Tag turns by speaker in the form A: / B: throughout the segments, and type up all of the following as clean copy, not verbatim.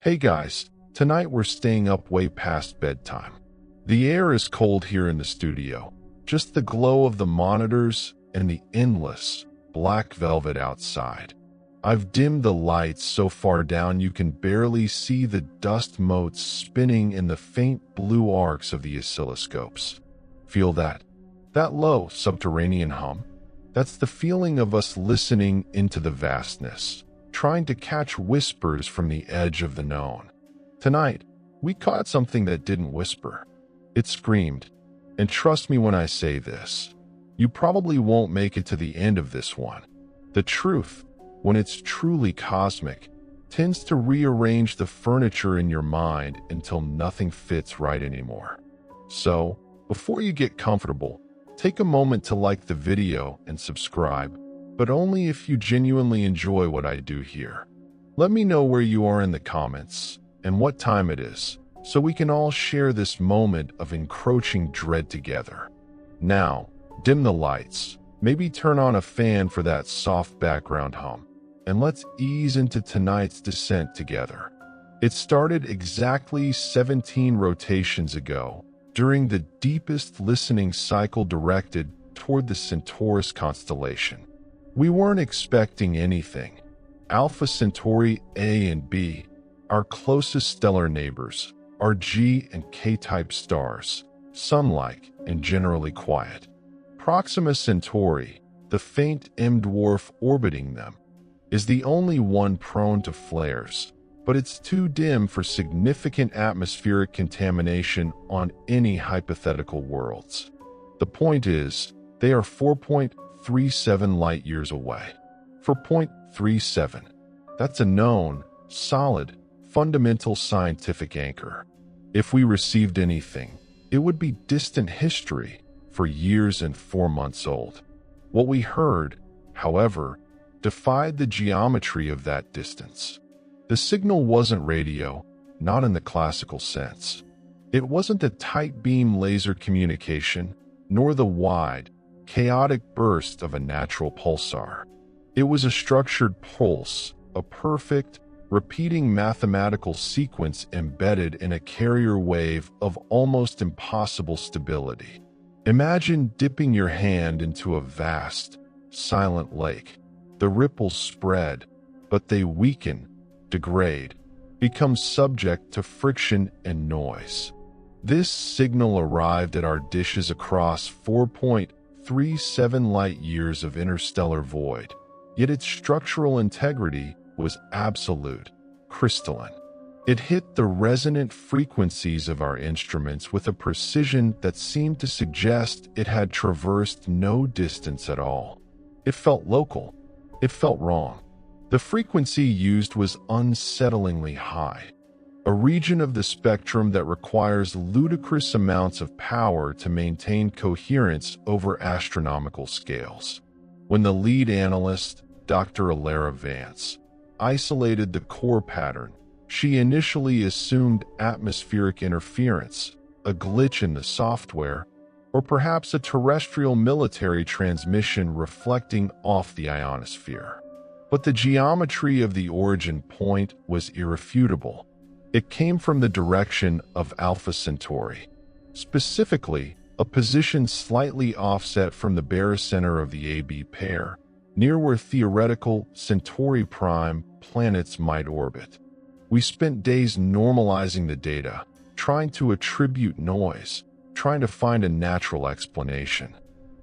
A: Hey guys, tonight we're staying up way past bedtime. The air is cold here in the studio, just the glow of the monitors and the endless black velvet outside. I've dimmed the lights so far down you can barely see the dust motes spinning in the faint blue arcs of the oscilloscopes. Feel that? That low subterranean hum? That's the feeling of us listening into the vastness, trying to catch whispers from the edge of the known. Tonight, we caught something that didn't whisper. It screamed. And trust me when I say this, you probably won't make it to the end of this one. The truth, when it's truly cosmic, tends to rearrange the furniture in your mind until nothing fits right anymore. So, before you get comfortable, take a moment to like the video and subscribe, but only if you genuinely enjoy what I do here. Let me know where you are in the comments and what time it is, so we can all share this moment of encroaching dread together. Now, dim the lights, maybe turn on a fan for that soft background hum, and let's ease into tonight's descent together. It started exactly 17 rotations ago, during the deepest listening cycle directed toward the Centaurus constellation. We weren't expecting anything. Alpha Centauri A and B, our closest stellar neighbors, are G and K-type stars, sun-like and generally quiet. Proxima Centauri, the faint M dwarf orbiting them, is the only one prone to flares, but it's too dim for significant atmospheric contamination on any hypothetical worlds. The point is, they are 4.37 light-years away. 4.37. That's a known, solid, fundamental scientific anchor. If we received anything, it would be distant history, for years and 4 months old. What we heard, however, defied the geometry of that distance. The signal wasn't radio, not in the classical sense. It wasn't a tight beam laser communication, nor the wide, chaotic burst of a natural pulsar. It was a structured pulse, a perfect, repeating mathematical sequence embedded in a carrier wave of almost impossible stability. Imagine dipping your hand into a vast, silent lake. The ripples spread, but they weaken, degrade, become subject to friction and noise. This signal arrived at our dishes across 4.37 light-years of interstellar void, yet its structural integrity was absolute, crystalline. It hit the resonant frequencies of our instruments with a precision that seemed to suggest it had traversed no distance at all. It felt local. It felt wrong. The frequency used was unsettlingly high, a region of the spectrum that requires ludicrous amounts of power to maintain coherence over astronomical scales. When the lead analyst, Dr. Alara Vance, isolated the core pattern, she initially assumed atmospheric interference, a glitch in the software, or perhaps a terrestrial military transmission reflecting off the ionosphere. But the geometry of the origin point was irrefutable. It came from the direction of Alpha Centauri, specifically a position slightly offset from the barycenter of the AB pair, near where theoretical Centauri prime planets might orbit. We spent days normalizing the data, trying to attribute noise, trying to find a natural explanation.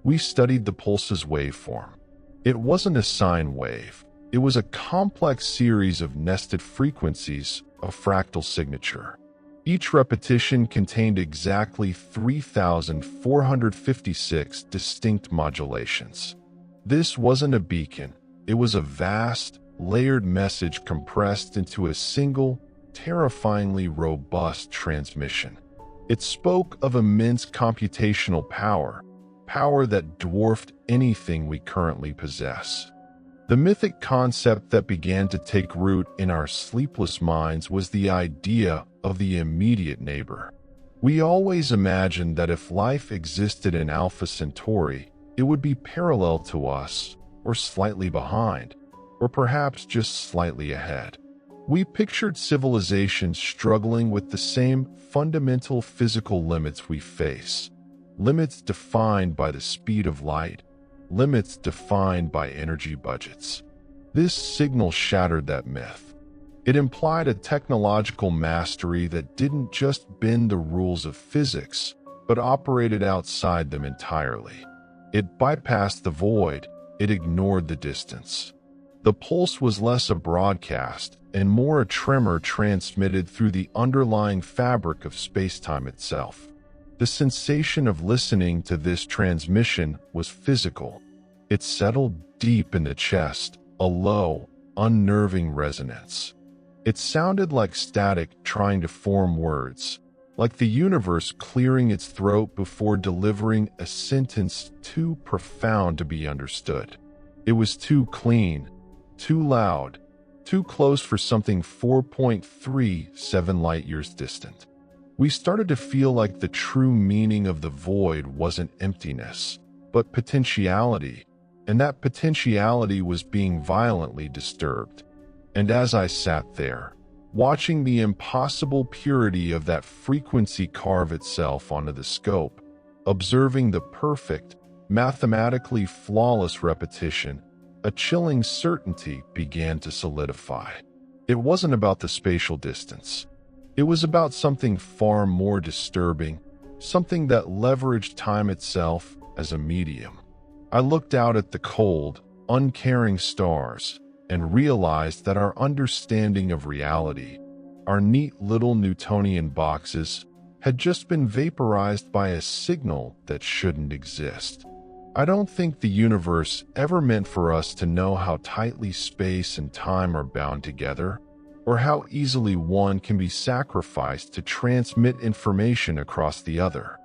A: We studied the pulse's waveform. It wasn't a sine wave. It was a complex series of nested frequencies, a fractal signature. Each repetition contained exactly 3,456 distinct modulations. This wasn't a beacon. It was a vast, layered message compressed into a single, terrifyingly robust transmission. It spoke of immense computational power, power that dwarfed anything we currently possess. The mythic concept that began to take root in our sleepless minds was the idea of the immediate neighbor. We always imagined that if life existed in Alpha Centauri, it would be parallel to us, or slightly behind, or perhaps just slightly ahead. We pictured civilizations struggling with the same fundamental physical limits we face. Limits defined by the speed of light, limits defined by energy budgets. This signal shattered that myth. It implied a technological mastery that didn't just bend the rules of physics, but operated outside them entirely. It bypassed the void, it ignored the distance. The pulse was less a broadcast and more a tremor transmitted through the underlying fabric of spacetime itself. The sensation of listening to this transmission was physical. It settled deep in the chest, a low, unnerving resonance. It sounded like static trying to form words, like the universe clearing its throat before delivering a sentence too profound to be understood. It was too clean, too loud, too close for something 4.37 light-years distant. We started to feel like the true meaning of the void wasn't emptiness, but potentiality, and that potentiality was being violently disturbed. And as I sat there, watching the impossible purity of that frequency carve itself onto the scope, observing the perfect, mathematically flawless repetition, a chilling certainty began to solidify. It wasn't about the spatial distance. It was about something far more disturbing, something that leveraged time itself as a medium. I looked out at the cold, uncaring stars and realized that our understanding of reality, our neat little Newtonian boxes, had just been vaporized by a signal that shouldn't exist. I don't think the universe ever meant for us to know how tightly space and time are bound together, or how easily one can be sacrificed to transmit information across the other.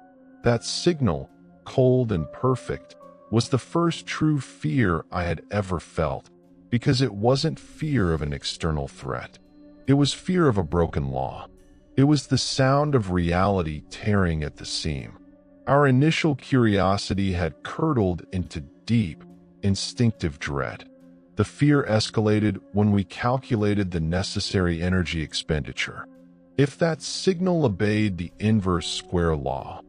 A: That signal, cold and perfect, was the first true fear I had ever felt, because it wasn't fear of an external threat. It was fear of a broken law. It was the sound of reality tearing at the seam. Our initial curiosity had curdled into deep, instinctive dread. The fear escalated when we calculated the necessary energy expenditure. If that signal obeyed the inverse square law,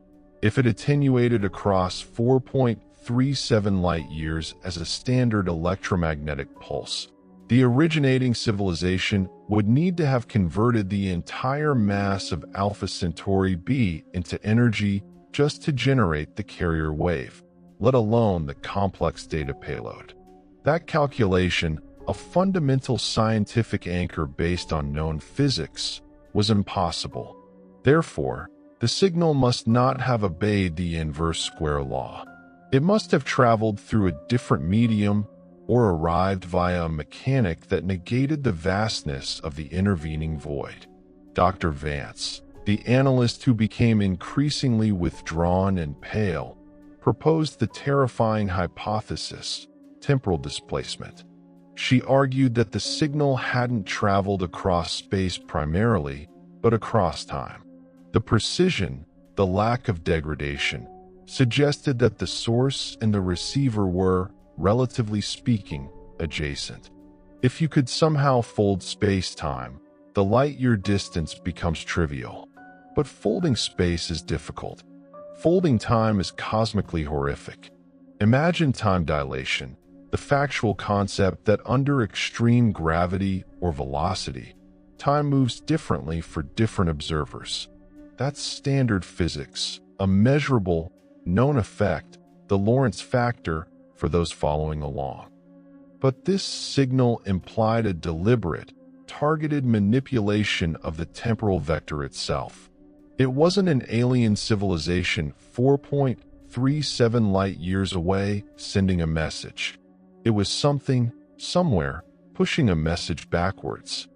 A: if it attenuated across 4.37 light-years as a standard electromagnetic pulse, the originating civilization would need to have converted the entire mass of Alpha Centauri B into energy just to generate the carrier wave, let alone the complex data payload. That calculation, a fundamental scientific anchor based on known physics, was impossible. Therefore, the signal must not have obeyed the inverse square law. It must have traveled through a different medium or arrived via a mechanic that negated the vastness of the intervening void. Dr. Vance, the analyst who became increasingly withdrawn and pale, proposed the terrifying hypothesis, temporal displacement. She argued that the signal hadn't traveled across space primarily, but across time. The precision, the lack of degradation, suggested that the source and the receiver were, relatively speaking, adjacent. If you could somehow fold space-time, the light-year distance becomes trivial. But folding space is difficult. Folding time is cosmically horrific. Imagine time dilation, the factual concept that under extreme gravity or velocity, time moves differently for different observers. That's standard physics, a measurable, known effect, the Lorentz factor for those following along. But this signal implied a deliberate, targeted manipulation of the temporal vector itself. It wasn't an alien civilization 4.37 light-years away sending a message. It was something, somewhere, pushing a message backwards.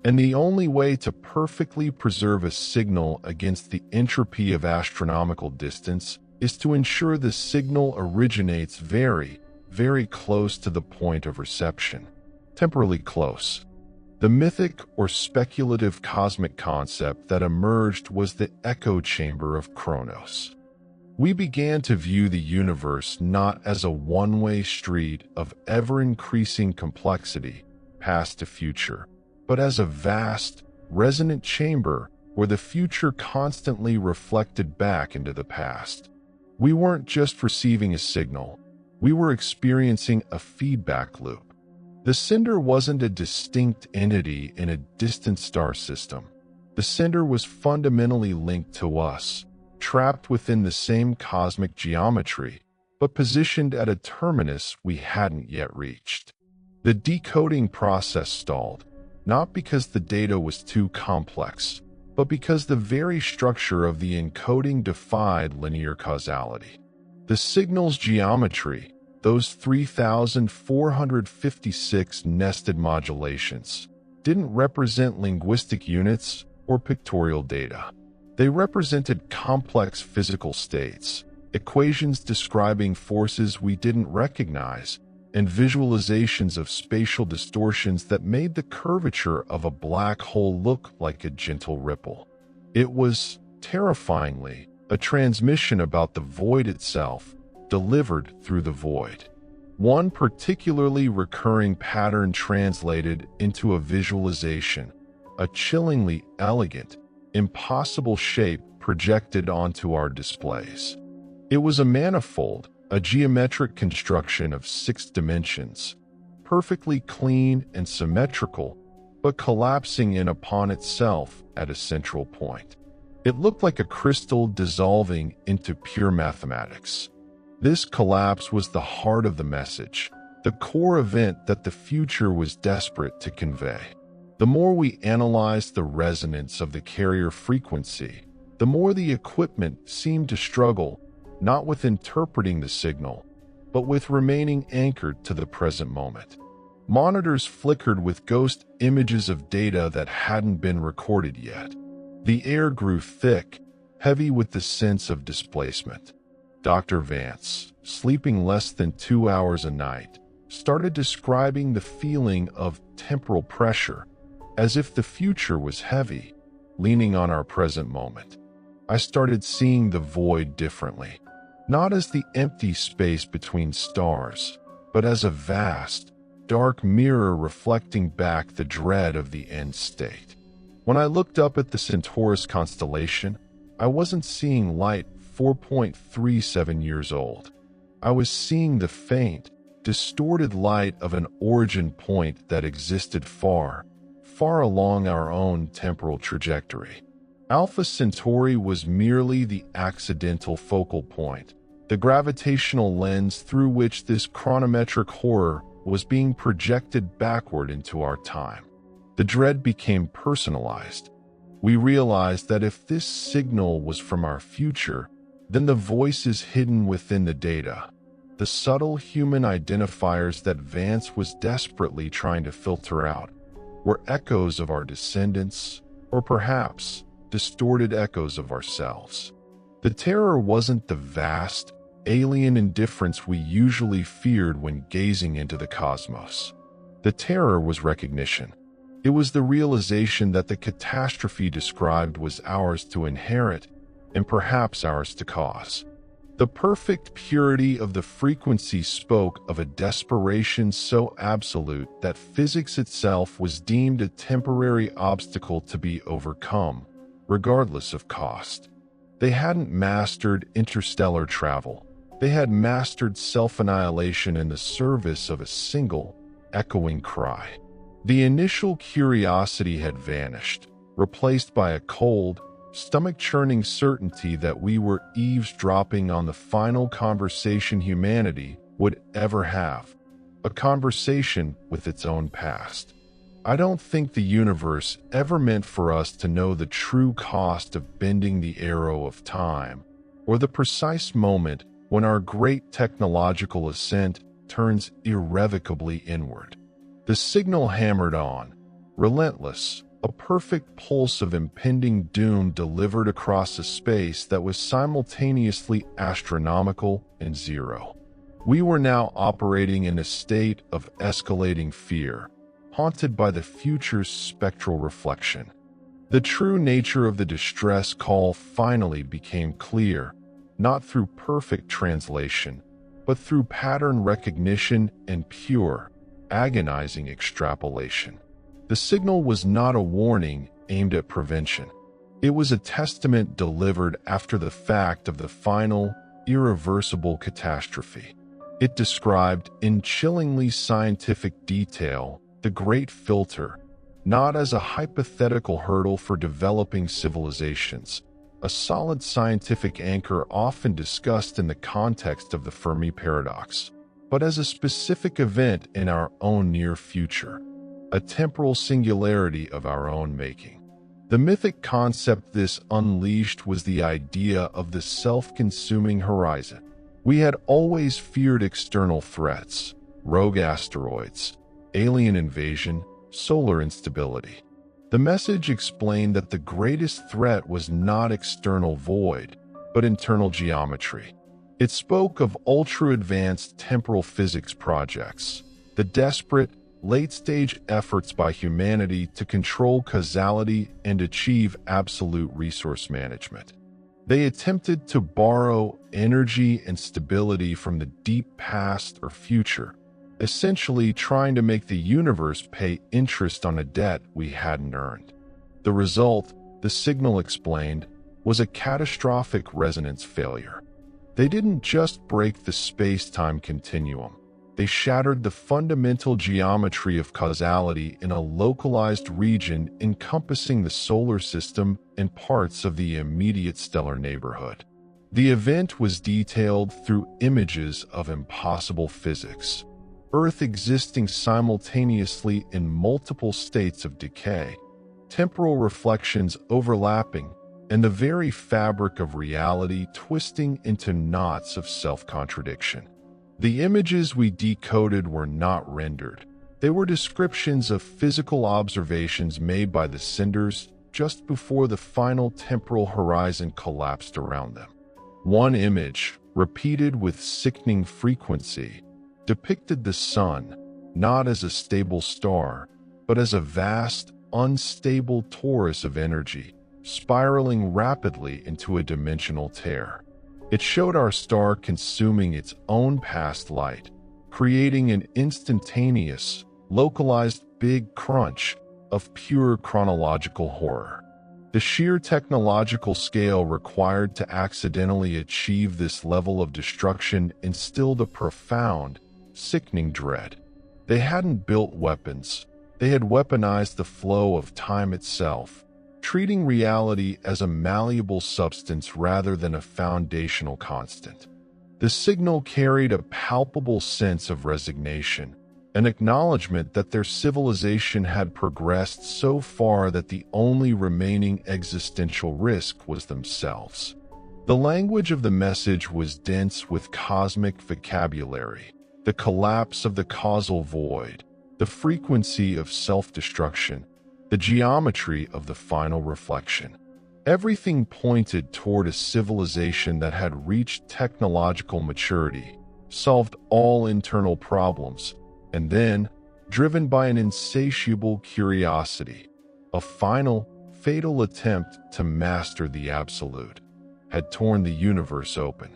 A: And the only way to perfectly preserve a signal against the entropy of astronomical distance is to ensure the signal originates very, very close to the point of reception, temporally close. The mythic or speculative cosmic concept that emerged was the echo chamber of Kronos. We began to view the universe not as a one-way street of ever-increasing complexity, past to future, but but as a vast, resonant chamber where the future constantly reflected back into the past. We weren't just receiving a signal, we were experiencing a feedback loop. The sender wasn't a distinct entity in a distant star system. The sender was fundamentally linked to us, trapped within the same cosmic geometry, but positioned at a terminus we hadn't yet reached. The decoding process stalled, not because the data was too complex, but because the very structure of the encoding defied linear causality. The signal's geometry, those 3,456 nested modulations, didn't represent linguistic units or pictorial data. They represented complex physical states, equations describing forces we didn't recognize, and visualizations of spatial distortions that made the curvature of a black hole look like a gentle ripple. It was, terrifyingly, a transmission about the void itself, delivered through the void. One particularly recurring pattern translated into a visualization, a chillingly elegant, impossible shape projected onto our displays. It was a manifold, a geometric construction of 6 dimensions, perfectly clean and symmetrical, but collapsing in upon itself at a central point. It looked like a crystal dissolving into pure mathematics. This collapse was the heart of the message, the core event that the future was desperate to convey. The more we analyzed the resonance of the carrier frequency, the more the equipment seemed to struggle, not with interpreting the signal, but with remaining anchored to the present moment. Monitors flickered with ghost images of data that hadn't been recorded yet. The air grew thick, heavy with the sense of displacement. Dr. Vance, sleeping less than 2 hours a night, started describing the feeling of temporal pressure, as if the future was heavy, leaning on our present moment. I started seeing the void differently, not as the empty space between stars, but as a vast, dark mirror reflecting back the dread of the end state. When I looked up at the Centaurus constellation, I wasn't seeing light 4.37 years old. I was seeing the faint, distorted light of an origin point that existed far, far along our own temporal trajectory. Alpha Centauri was merely the accidental focal point, the gravitational lens through which this chronometric horror was being projected backward into our time. The dread became personalized. We realized that if this signal was from our future, then the voices hidden within the data, the subtle human identifiers that Vance was desperately trying to filter out, were echoes of our descendants, or perhaps distorted echoes of ourselves. The terror wasn't the vast, alien indifference we usually feared when gazing into the cosmos. The terror was recognition. It was the realization that the catastrophe described was ours to inherit, and perhaps ours to cause. The perfect purity of the frequency spoke of a desperation so absolute that physics itself was deemed a temporary obstacle to be overcome, regardless of cost. They hadn't mastered interstellar travel. They had mastered self-annihilation in the service of a single, echoing cry. The initial curiosity had vanished, replaced by a cold, stomach-churning certainty that we were eavesdropping on the final conversation humanity would ever have, a conversation with its own past. I don't think the universe ever meant for us to know the true cost of bending the arrow of time, or the precise moment when our great technological ascent turns irrevocably inward. The signal hammered on, relentless, a perfect pulse of impending doom delivered across a space that was simultaneously astronomical and zero. We were now operating in a state of escalating fear, haunted by the future's spectral reflection. The true nature of the distress call finally became clear, not through perfect translation, but through pattern recognition and pure, agonizing extrapolation. The The signal was not a warning aimed at prevention. It was a testament delivered after the fact of the final, irreversible catastrophe. It described, in chillingly scientific detail, the Great Filter, not as a hypothetical hurdle for developing civilizations, a solid scientific anchor often discussed in the context of the Fermi paradox, but as a specific event in our own near future, a temporal singularity of our own making. The mythic concept this unleashed was the idea of the self-consuming horizon. We had always feared external threats, rogue asteroids, alien invasion, solar instability. The message explained that the greatest threat was not external void, but internal geometry. It spoke of ultra-advanced temporal physics projects, the desperate, late-stage efforts by humanity to control causality and achieve absolute resource management. They attempted to borrow energy and stability from the deep past or future, essentially trying to make the universe pay interest on a debt we hadn't earned. The result, the signal explained, was a catastrophic resonance failure. They didn't just break the space-time continuum. They shattered the fundamental geometry of causality in a localized region encompassing the solar system and parts of the immediate stellar neighborhood. The event was detailed through images of impossible physics, Earth existing simultaneously in multiple states of decay, temporal reflections overlapping, and the very fabric of reality twisting into knots of self-contradiction. The images we decoded were not rendered. They were descriptions of physical observations made by the senders just before the final temporal horizon collapsed around them. One image, repeated with sickening frequency, depicted the sun not as a stable star, but as a vast, unstable torus of energy, spiraling rapidly into a dimensional tear. It showed our star consuming its own past light, creating an instantaneous, localized big crunch of pure chronological horror. The sheer technological scale required to accidentally achieve this level of destruction instilled a profound, sickening dread. They hadn't built weapons. They had weaponized the flow of time itself, treating reality as a malleable substance rather than a foundational constant. The signal carried a palpable sense of resignation, an acknowledgement that their civilization had progressed so far that the only remaining existential risk was themselves. The language of the message was dense with cosmic vocabulary, the collapse of the causal void, the frequency of self-destruction, the geometry of the final reflection. Everything pointed toward a civilization that had reached technological maturity, solved all internal problems, and then, driven by an insatiable curiosity, a final, fatal attempt to master the absolute, had torn the universe open.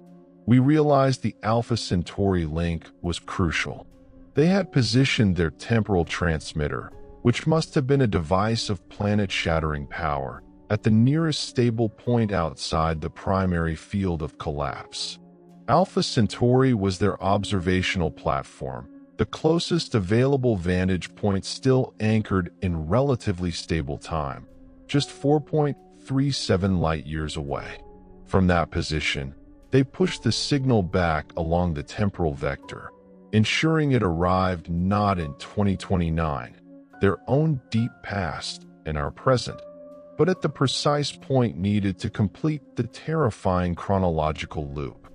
A: We realized the Alpha Centauri link was crucial. They had positioned their temporal transmitter, which must have been a device of planet-shattering power, at the nearest stable point outside the primary field of collapse. Alpha Centauri was their observational platform, the closest available vantage point still anchored in relatively stable time, just 4.37 light-years away. From that position, they pushed the signal back along the temporal vector, ensuring it arrived not in 2029, their own deep past and our present, but at the precise point needed to complete the terrifying chronological loop.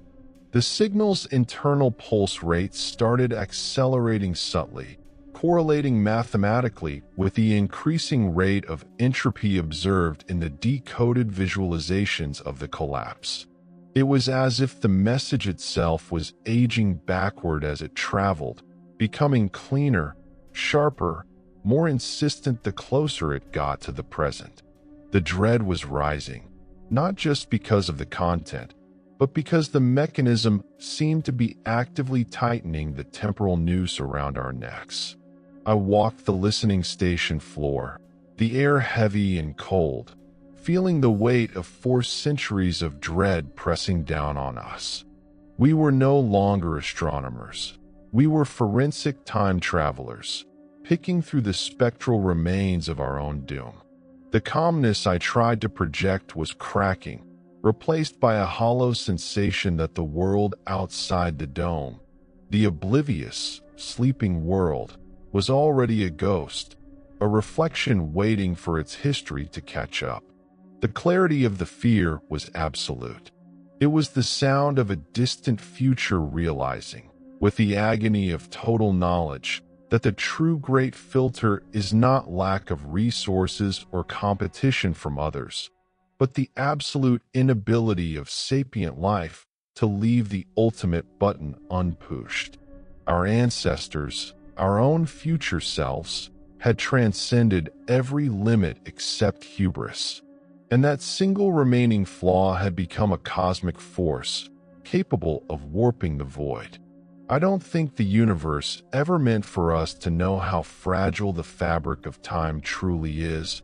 A: The signal's internal pulse rates started accelerating subtly, correlating mathematically with the increasing rate of entropy observed in the decoded visualizations of the collapse. It was as if the message itself was aging backward as it traveled, becoming cleaner, sharper, more insistent the closer it got to the present. The dread was rising, not just because of the content, but because the mechanism seemed to be actively tightening the temporal noose around our necks. I walked the listening station floor, the air heavy and cold, feeling the weight of 4 centuries of dread pressing down on us. We were no longer astronomers. We were forensic time travelers, picking through the spectral remains of our own doom. The calmness I tried to project was cracking, replaced by a hollow sensation that the world outside the dome, the oblivious, sleeping world, was already a ghost, a reflection waiting for its history to catch up. The clarity of the fear was absolute. It was the sound of a distant future realizing, with the agony of total knowledge, that the true great filter is not lack of resources or competition from others, but the absolute inability of sapient life to leave the ultimate button unpushed. Our ancestors, our own future selves, had transcended every limit except hubris, and that single remaining flaw had become a cosmic force, capable of warping the void. I don't think the universe ever meant for us to know how fragile the fabric of time truly is,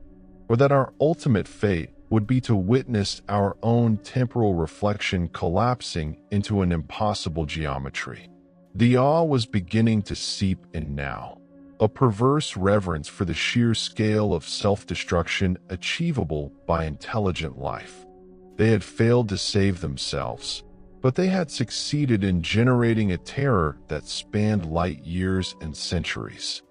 A: or that our ultimate fate would be to witness our own temporal reflection collapsing into an impossible geometry. The awe was beginning to seep in now, a perverse reverence for the sheer scale of self-destruction achievable by intelligent life. They had failed to save themselves, but they had succeeded in generating a terror that spanned light years and centuries.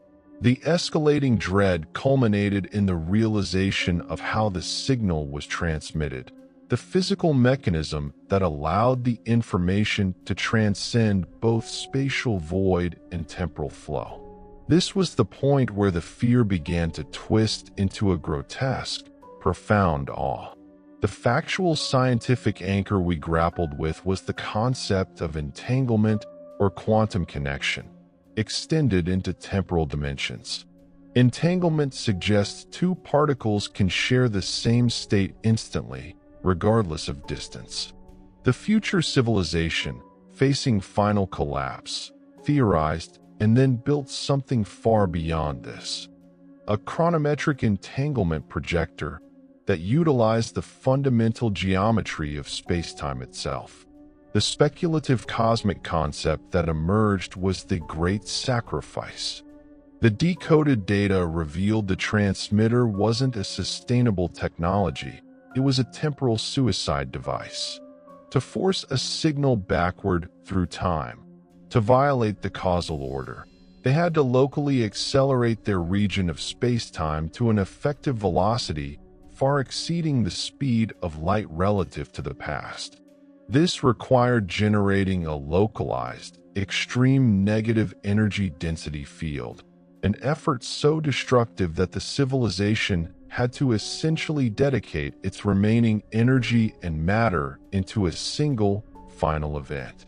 A: The escalating dread culminated in the realization of how the signal was transmitted, the physical mechanism that allowed the information to transcend both spatial void and temporal flow. This was the point where the fear began to twist into a grotesque, profound awe. The factual scientific anchor we grappled with was the concept of entanglement or quantum connection, extended into temporal dimensions. Entanglement suggests two particles can share the same state instantly, regardless of distance. The future civilization, facing final collapse, theorized and then built something far beyond this. A chronometric entanglement projector that utilized the fundamental geometry of spacetime itself. The speculative cosmic concept that emerged was the Great Sacrifice. The decoded data revealed the transmitter wasn't a sustainable technology, it was a temporal suicide device. To force a signal backward through time, to violate the causal order, they had to locally accelerate their region of spacetime to an effective velocity far exceeding the speed of light relative to the past. This required generating a localized, extreme negative energy density field, an effort so destructive that the civilization had to essentially dedicate its remaining energy and matter into a single, final event.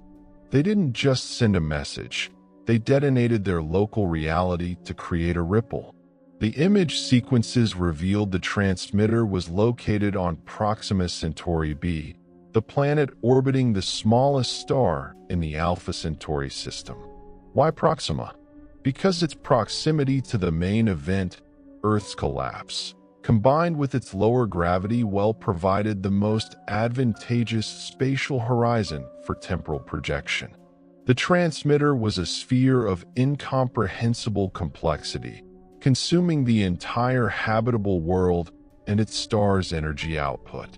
A: They didn't just send a message, they detonated their local reality to create a ripple. The image sequences revealed the transmitter was located on Proxima Centauri b, the planet orbiting the smallest star in the Alpha Centauri system. Why Proxima? Because its proximity to the main event, Earth's collapse, combined with its lower gravity provided the most advantageous spatial horizon for temporal projection. The transmitter was a sphere of incomprehensible complexity, consuming the entire habitable world and its star's energy output.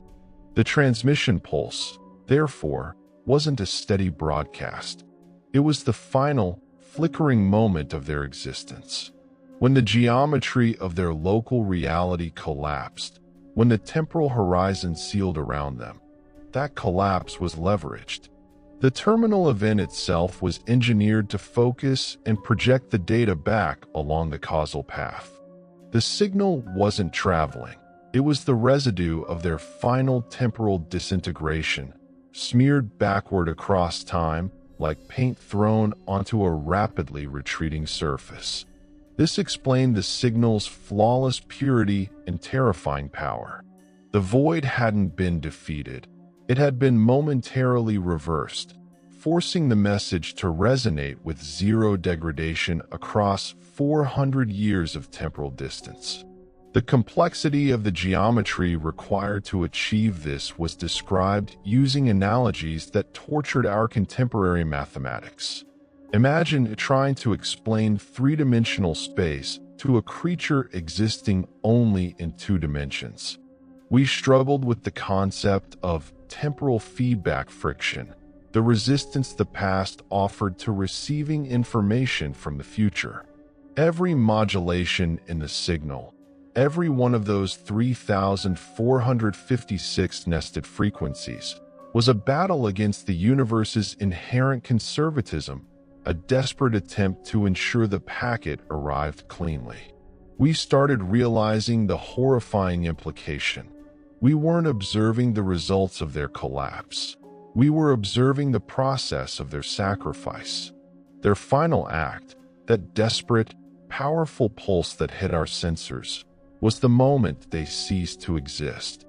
A: The transmission pulse, therefore, wasn't a steady broadcast. It was the final, flickering moment of their existence. When the geometry of their local reality collapsed, when the temporal horizon sealed around them, that collapse was leveraged. The terminal event itself was engineered to focus and project the data back along the causal path. The signal wasn't traveling. It was the residue of their final temporal disintegration, smeared backward across time like paint thrown onto a rapidly retreating surface. This explained the signal's flawless purity and terrifying power. The void hadn't been defeated. It had been momentarily reversed, forcing the message to resonate with zero degradation across 400 years of temporal distance. The complexity of the geometry required to achieve this was described using analogies that tortured our contemporary mathematics. Imagine trying to explain three-dimensional space to a creature existing only in two dimensions. We struggled with the concept of temporal feedback friction, the resistance the past offered to receiving information from the future. Every modulation in the signal, every one of those 3,456 nested frequencies, was a battle against the universe's inherent conservatism, a desperate attempt to ensure the packet arrived cleanly. We started realizing the horrifying implication. We weren't observing the results of their collapse. We were observing the process of their sacrifice. Their final act, that desperate, powerful pulse that hit our sensors, was the moment they ceased to exist.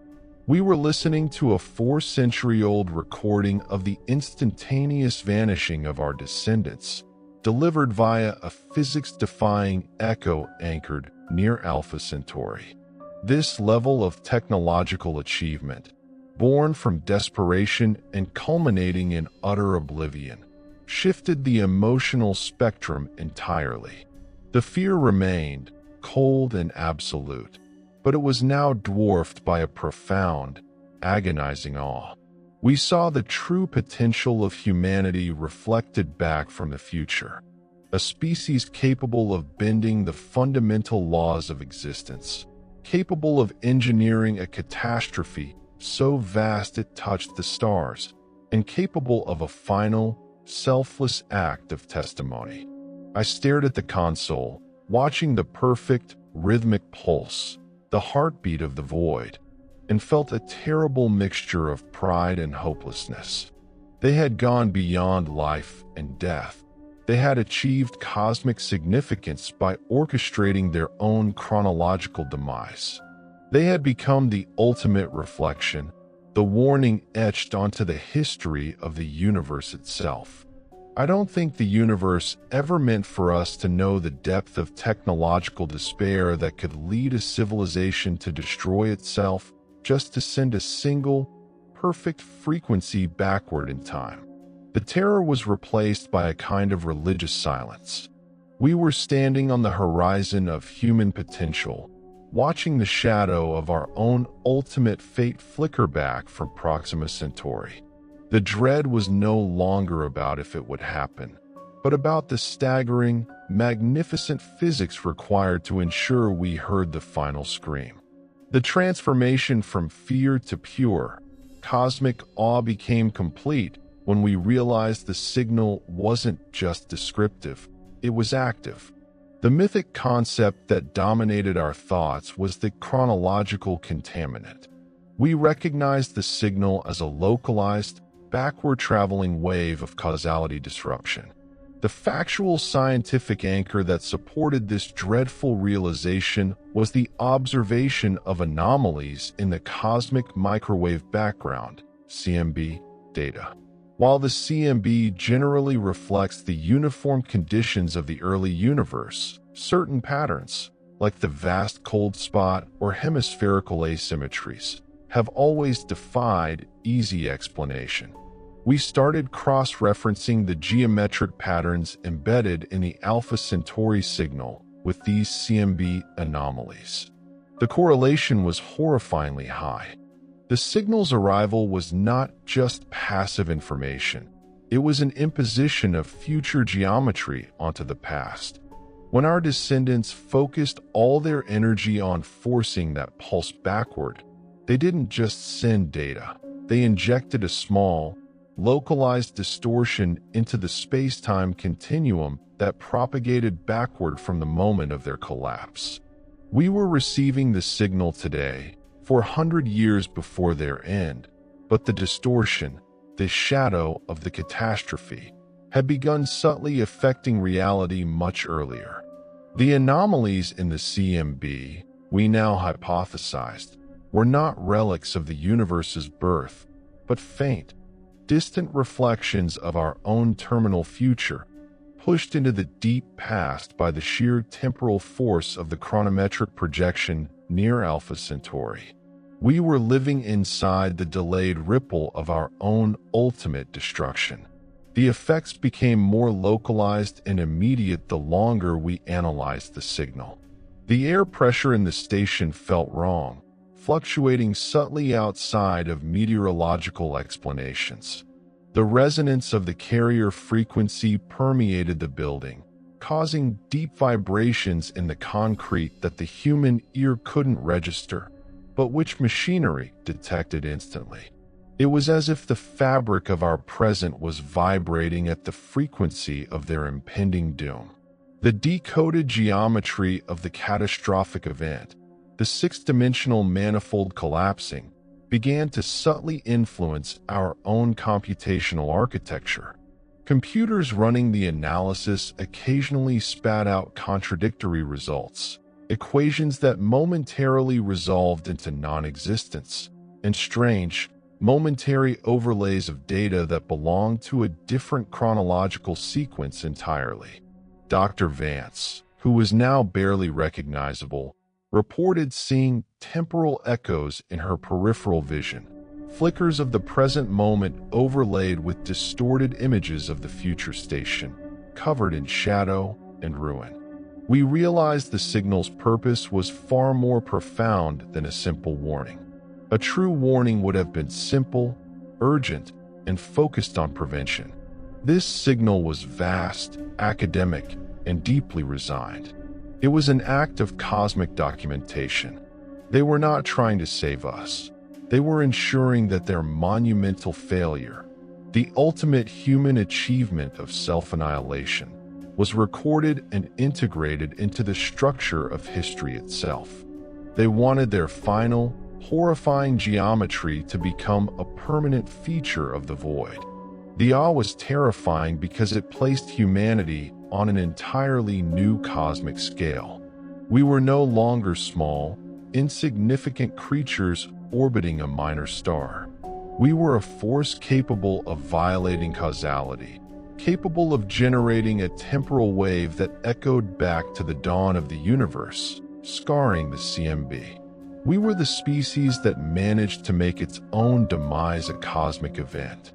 A: We were listening to a 4-century-old recording of the instantaneous vanishing of our descendants, delivered via a physics-defying echo anchored near Alpha Centauri. This level of technological achievement, born from desperation and culminating in utter oblivion, shifted the emotional spectrum entirely. The fear remained, cold and absolute, but it was now dwarfed by a profound, agonizing awe. We saw the true potential of humanity reflected back from the future, a species capable of bending the fundamental laws of existence, capable of engineering a catastrophe so vast it touched the stars, and capable of a final, selfless act of testimony. I stared at the console, watching the perfect, rhythmic pulse, the heartbeat of the void, and felt a terrible mixture of pride and hopelessness. They had gone beyond life and death. They had achieved cosmic significance by orchestrating their own chronological demise. They had become the ultimate reflection, the warning etched onto the history of the universe itself. I don't think the universe ever meant for us to know the depth of technological despair that could lead a civilization to destroy itself just to send a single, perfect frequency backward in time. The terror was replaced by a kind of religious silence. We were standing on the horizon of human potential, watching the shadow of our own ultimate fate flicker back from Proxima Centauri. The dread was no longer about if it would happen, but about the staggering, magnificent physics required to ensure we heard the final scream. The transformation from fear to pure, cosmic awe became complete when we realized the signal wasn't just descriptive, it was active. The mythic concept that dominated our thoughts was the chronological contaminant. We recognized the signal as a localized, backward-traveling wave of causality disruption. The factual scientific anchor that supported this dreadful realization was the observation of anomalies in the cosmic microwave background, CMB, data. While the CMB generally reflects the uniform conditions of the early universe, certain patterns, like the vast cold spot or hemispherical asymmetries, have always defied easy explanation. We started cross-referencing the geometric patterns embedded in the Alpha Centauri signal with these CMB anomalies. The correlation was horrifyingly high. The signal's arrival was not just passive information. It was an imposition of future geometry onto the past. When our descendants focused all their energy on forcing that pulse backward, they didn't just send data. They injected a small, localized distortion into the space-time continuum that propagated backward from the moment of their collapse. We were receiving the signal today, 400 years before their end, but the distortion, the shadow of the catastrophe, had begun subtly affecting reality much earlier. The anomalies in the CMB, we now hypothesized, were not relics of the universe's birth, but faint, distant reflections of our own terminal future, pushed into the deep past by the sheer temporal force of the chronometric projection near Alpha Centauri. We were living inside the delayed ripple of our own ultimate destruction. The effects became more localized and immediate the longer we analyzed the signal. The air pressure in the station felt wrong, fluctuating subtly outside of meteorological explanations. The resonance of the carrier frequency permeated the building, causing deep vibrations in the concrete that the human ear couldn't register, but which machinery detected instantly. It was as if the fabric of our present was vibrating at the frequency of their impending doom. The decoded geometry of the catastrophic event, the six-dimensional manifold collapsing, began to subtly influence our own computational architecture. Computers running the analysis occasionally spat out contradictory results, equations that momentarily resolved into non-existence, and strange, momentary overlays of data that belonged to a different chronological sequence entirely. Dr. Vance, who was now barely recognizable, reported seeing temporal echoes in her peripheral vision, flickers of the present moment overlaid with distorted images of the future station, covered in shadow and ruin. We realized the signal's purpose was far more profound than a simple warning. A true warning would have been simple, urgent, and focused on prevention. This signal was vast, academic, and deeply resigned. It was an act of cosmic documentation. They were not trying to save us. They were ensuring that their monumental failure, the ultimate human achievement of self-annihilation, was recorded and integrated into the structure of history itself. They wanted their final, horrifying geometry to become a permanent feature of the void. The awe was terrifying because it placed humanity on an entirely new cosmic scale. We were no longer small, insignificant creatures orbiting a minor star. We were a force capable of violating causality, capable of generating a temporal wave that echoed back to the dawn of the universe, scarring the CMB. We were the species that managed to make its own demise a cosmic event.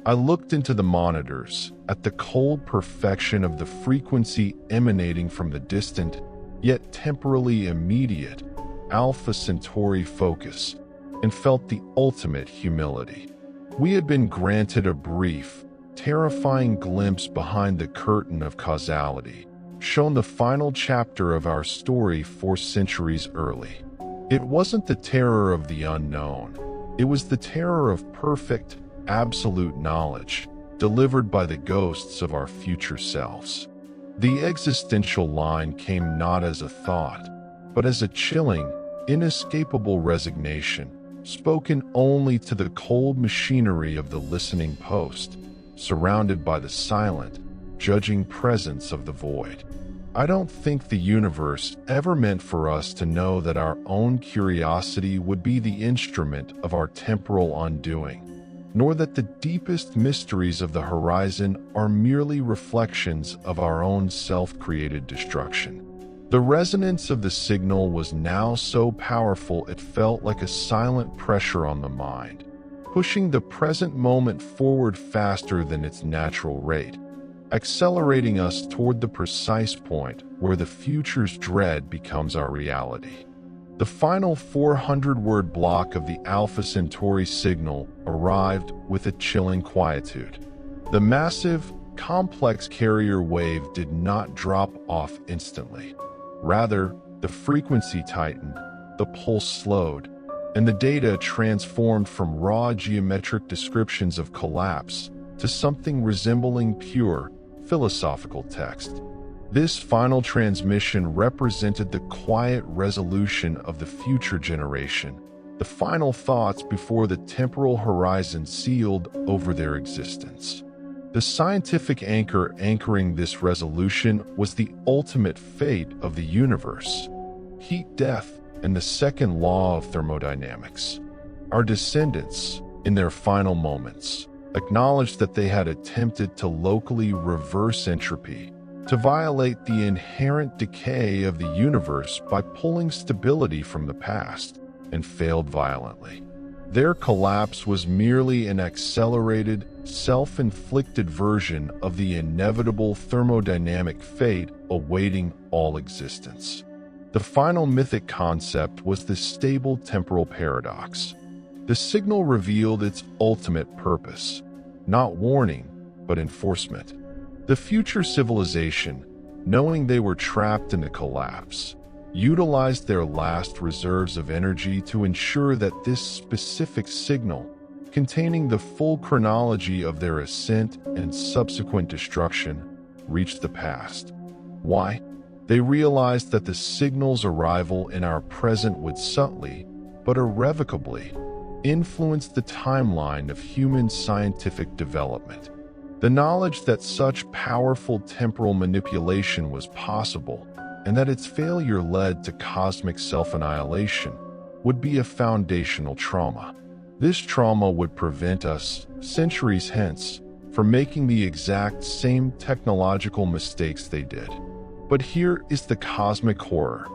A: I looked into the monitors, at the cold perfection of the frequency emanating from the distant, yet temporally immediate, Alpha Centauri focus, and felt the ultimate humility. We had been granted a brief, terrifying glimpse behind the curtain of causality, shown the final chapter of our story 4 centuries early. It wasn't the terror of the unknown. It was the terror of perfect, absolute knowledge, delivered by the ghosts of our future selves. The existential line came not as a thought, but as a chilling, inescapable resignation, spoken only to the cold machinery of the listening post, surrounded by the silent, judging presence of the void. I don't think the universe ever meant for us to know that our own curiosity would be the instrument of our temporal undoing, nor that the deepest mysteries of the horizon are merely reflections of our own self-created destruction. The resonance of the signal was now so powerful it felt like a silent pressure on the mind, pushing the present moment forward faster than its natural rate, accelerating us toward the precise point where the future's dread becomes our reality. The final 400-word block of the Alpha Centauri signal arrived with a chilling quietude. The massive, complex carrier wave did not drop off instantly. Rather, the frequency tightened, the pulse slowed, and the data transformed from raw geometric descriptions of collapse to something resembling pure, philosophical text. This final transmission represented the quiet resolution of the future generation, the final thoughts before the temporal horizon sealed over their existence. The scientific anchor anchoring this resolution was the ultimate fate of the universe: heat death and the second law of thermodynamics. Our descendants, in their final moments, acknowledged that they had attempted to locally reverse entropy, to violate the inherent decay of the universe by pulling stability from the past, and failed violently. Their collapse was merely an accelerated, self-inflicted version of the inevitable thermodynamic fate awaiting all existence. The final mythic concept was the stable temporal paradox. The signal revealed its ultimate purpose, not warning, but enforcement. The future civilization, knowing they were trapped in the collapse, utilized their last reserves of energy to ensure that this specific signal, containing the full chronology of their ascent and subsequent destruction, reached the past. Why? They realized that the signal's arrival in our present would subtly, but irrevocably, influence the timeline of human scientific development. The knowledge that such powerful temporal manipulation was possible, and that its failure led to cosmic self-annihilation, would be a foundational trauma. This trauma would prevent us, centuries hence, from making the exact same technological mistakes they did. But here is the cosmic horror.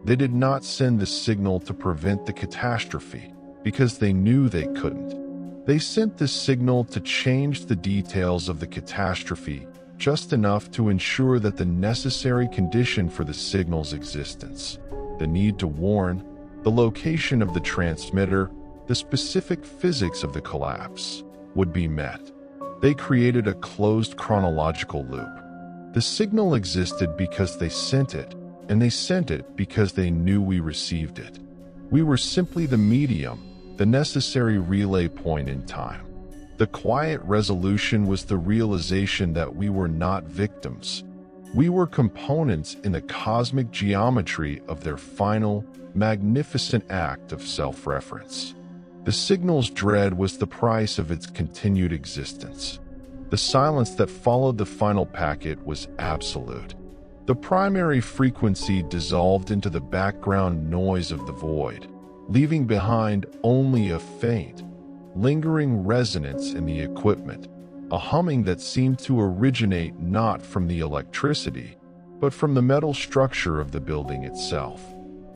A: They did not send the signal to prevent the catastrophe, because they knew they couldn't. They sent the signal to change the details of the catastrophe just enough to ensure that the necessary condition for the signal's existence, the need to warn, the location of the transmitter, the specific physics of the collapse, would be met. They created a closed chronological loop. The signal existed because they sent it, and they sent it because they knew we received it. We were simply the medium, the necessary relay point in time. The quiet resolution was the realization that we were not victims. We were components in the cosmic geometry of their final, magnificent act of self-reference. The signal's dread was the price of its continued existence. The silence that followed the final packet was absolute. The primary frequency dissolved into the background noise of the void, leaving behind only a faint, lingering resonance in the equipment, a humming that seemed to originate not from the electricity, but from the metal structure of the building itself.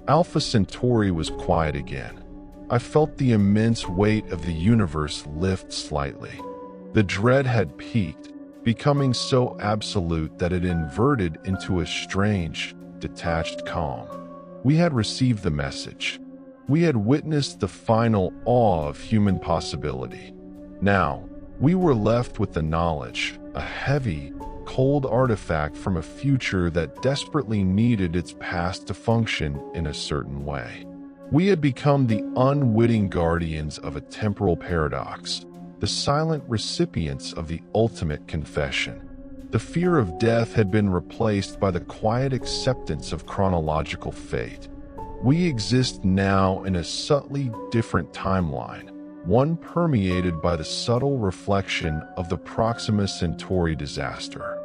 A: Alpha Centauri was quiet again. I felt the immense weight of the universe lift slightly. The dread had peaked, becoming so absolute that it inverted into a strange, detached calm. We had received the message. We had witnessed the final awe of human possibility. Now, we were left with the knowledge, a heavy, cold artifact from a future that desperately needed its past to function in a certain way. We had become the unwitting guardians of a temporal paradox, the silent recipients of the ultimate confession. The fear of death had been replaced by the quiet acceptance of chronological fate. We exist now in a subtly different timeline, one permeated by the subtle reflection of the Proxima Centauri disaster.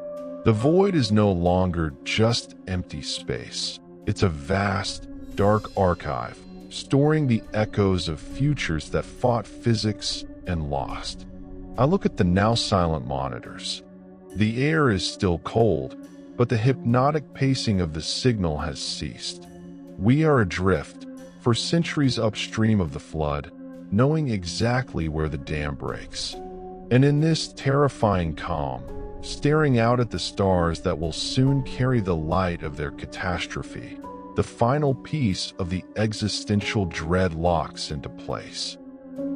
A: The void is no longer just empty space. It's a vast, dark archive, storing the echoes of futures that fought physics and lost. I look at the now silent monitors. The air is still cold, but the hypnotic pacing of the signal has ceased. We are adrift, for centuries upstream of the flood, knowing exactly where the dam breaks. And in this terrifying calm, staring out at the stars that will soon carry the light of their catastrophe, the final piece of the existential dread locks into place.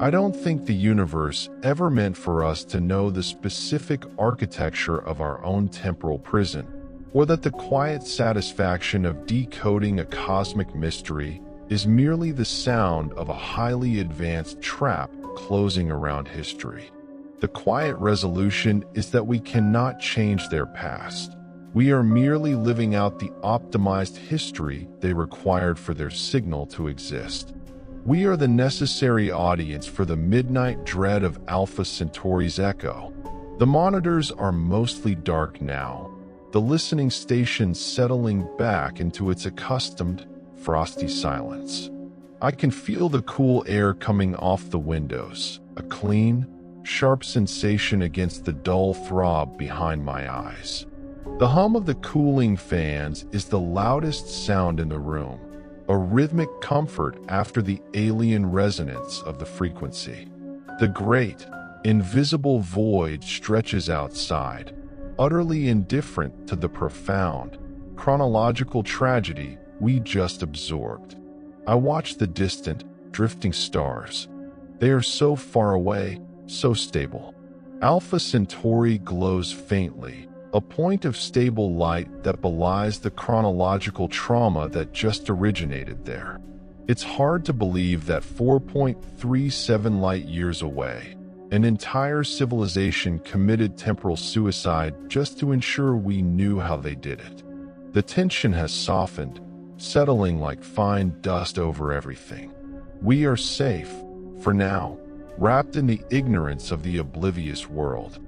A: I don't think the universe ever meant for us to know the specific architecture of our own temporal prison, or that the quiet satisfaction of decoding a cosmic mystery is merely the sound of a highly advanced trap closing around history. The quiet resolution is that we cannot change their past. We are merely living out the optimized history they required for their signal to exist. We are the necessary audience for the midnight dread of Alpha Centauri's echo. The monitors are mostly dark now, the listening station settling back into its accustomed, frosty silence. I can feel the cool air coming off the windows, a clean, sharp sensation against the dull throb behind my eyes. The hum of the cooling fans is the loudest sound in the room, a rhythmic comfort after the alien resonance of the frequency. The great, invisible void stretches outside, utterly indifferent to the profound, chronological tragedy we just absorbed. I watch the distant, drifting stars. They are so far away, so stable. Alpha Centauri glows faintly, a point of stable light that belies the chronological trauma that just originated there. It's hard to believe that 4.37 light-years away, an entire civilization committed temporal suicide just to ensure we knew how they did it. The tension has softened, settling like fine dust over everything. We are safe, for now, wrapped in the ignorance of the oblivious world.